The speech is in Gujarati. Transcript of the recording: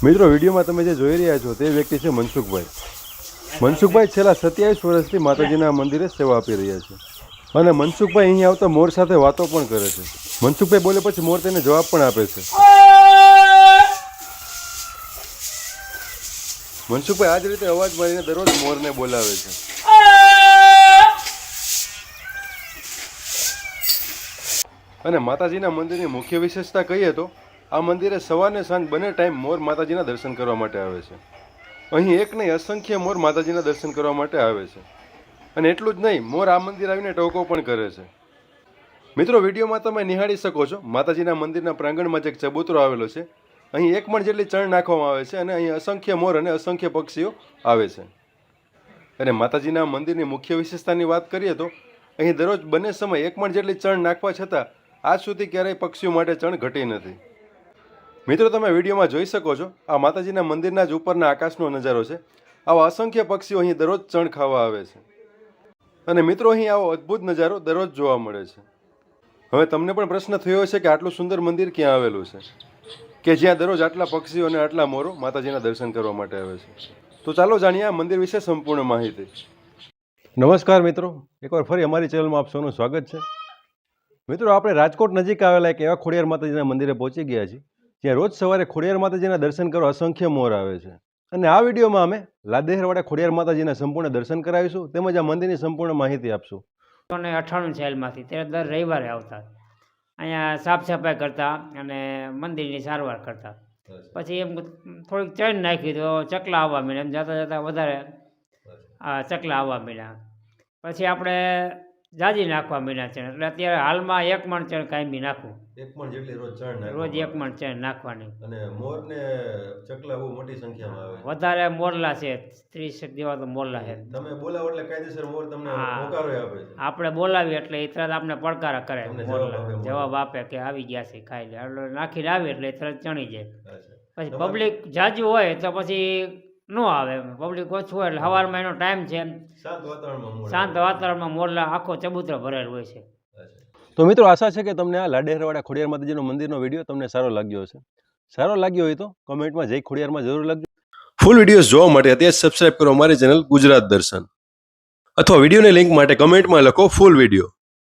મિત્રો વિડીયોમાં તમે જે જોઈ રહ્યા છો તે વ્યક્તિ છે મનસુખભાઈ. મનસુખભાઈ છેલ્લા 27 વર્ષથી માતાજીના મંદિરે સેવા આપી રહ્યા છે અને મનસુખભાઈ અહીં આવતા મોર સાથે વાતો પણ કરે છે. મનસુખભાઈ બોલે પછી મોર તેને જવાબ પણ આપે છે. મનસુખભાઈ આ જ રીતે અવાજ મારીને દરરોજ મોરને બોલાવે છે. અને માતાજીના મંદિરની મુખ્ય વિશેષતા કહીએ તો આ મંદિરે સવારને સાંજ બંને ટાઈમ મોર માતાજીના દર્શન કરવા માટે આવે છે. અહીં એક નહીં અસંખ્ય મોર માતાજીના દર્શન કરવા માટે આવે છે. અને એટલું જ નહીં, મોર આ મંદિર આવીને ટોકો પણ કરે છે. મિત્રો વિડીયોમાં તમે નિહાળી શકો છો, માતાજીના મંદિરના પ્રાંગણમાં જે એક ચબૂતરો આવેલો છે, અહીં 1 મણ જેટલી ચણ નાખવામાં આવે છે અને અહીં અસંખ્ય મોર અને અસંખ્ય પક્ષીઓ આવે છે. અને માતાજીના મંદિરની મુખ્ય વિશેષતાની વાત કરીએ તો અહીં દરરોજ બંને સમય 1 મણ જેટલી ચણ નાખવા છતાં આજ સુધી ક્યારેય પક્ષીઓ માટે ચણ ઘટી નથી. મિત્રો તમે વિડીયોમાં જોઈ શકો છો, આ માતાજીના મંદિરના જ ઉપરના આકાશનો નજારો છે. આવા અસંખ્ય પક્ષીઓ અહીં દરરોજ ચણ ખાવા આવે છે. અને મિત્રો અહીં આવો અદ્ભુત નજારો દરરોજ જોવા મળે છે. હવે તમને પણ પ્રશ્ન થયો હશે કે આટલું સુંદર મંદિર ક્યાં આવેલું છે કે જ્યાં દરરોજ આટલા પક્ષીઓ અને આટલા મોરો માતાજીના દર્શન કરવા માટે આવે છે. તો ચાલો જાણીએ આ મંદિર વિશે સંપૂર્ણ માહિતી. નમસ્કાર મિત્રો, એકવાર ફરી અમારી ચેનલમાં આપ સૌનું સ્વાગત છે. મિત્રો આપણે રાજકોટ નજીક આવેલા એક એવા ખોડિયાર માતાજીના મંદિરે પહોંચી ગયા છીએ જ્યાં રોજ સવારે ખોડિયાર માતાજીના દર્શન કરવા અસંખ્ય મોર આવે છે. અને આ વિડીયોમાં અમે લાદેહરવાડા ખોડિયાર માતાજીના સંપૂર્ણ દર્શન કરાવીશું તેમજ આ મંદિરની સંપૂર્ણ માહિતી આપશું. 98 સાલમાંથી ત્યારે દર રવિવારે આવતા, અહીંયા સાફ સફાઈ કરતા અને મંદિરની સારવાર કરતા. પછી એમ થોડીક ચણ નાખી તો ચકલા આવવા માંડ્યા, એમ જતાં જતાં વધારે ચકલા આવવા માંડ્યા. પછી આપણે જાજી નાખવા માંડ્યા ચણ, એટલે અત્યારે હાલમાં 1 મણ ચણ કાયમી નાખવું. 1 મણ જેટલી રોજ ચણ રોજ 1 મણ ચણ નાખવાની. અને મોર ને ચકલા બહુ મોટી સંખ્યામાં આવે. વધારે મોરલા છે, 30 જેવા તો મોરલા છે. તમે બોલાવો એટલે કાયદેસર મોર તમને હોકારો આપે છે. આપણે બોલાવીએ એટલે એ તરત આપણે પડકારા કરે, મોરલા જવાબ આપે કે આવી ગયા છે, ખાઈ લે. એટલે નાખીને આવે એટલે તરત ચણી જાય. પછી પબ્લિક જાજુ હોય તો પછી ન આવે, પબ્લિક ઓછું હોય એટલે સવારમાં એનો ટાઈમ છે, શાંત વાતાવરણમાં મોરલા આખો ચબૂતરો ભરેલો હોય છે. તો મિત્રો આશા છે કે તમને આ લાડેહરવાડા ખોડિયાર માતાજીનો મંદિરનો વિડીયો તમને સારો લાગ્યો હશે. સારો લાગ્યો હોય તો કમેન્ટમાં જય ખોડિયારમાં જરૂર લખજો. ફૂલ વિડીયોઝ જોવા માટે અત્યારે સબસ્ક્રાઇબ કરો અમારી ચેનલ ગુજરાત દર્શન, અથવા વિડીયોની લિંક માટે કમેન્ટમાં લખો ફૂલ વિડીયો.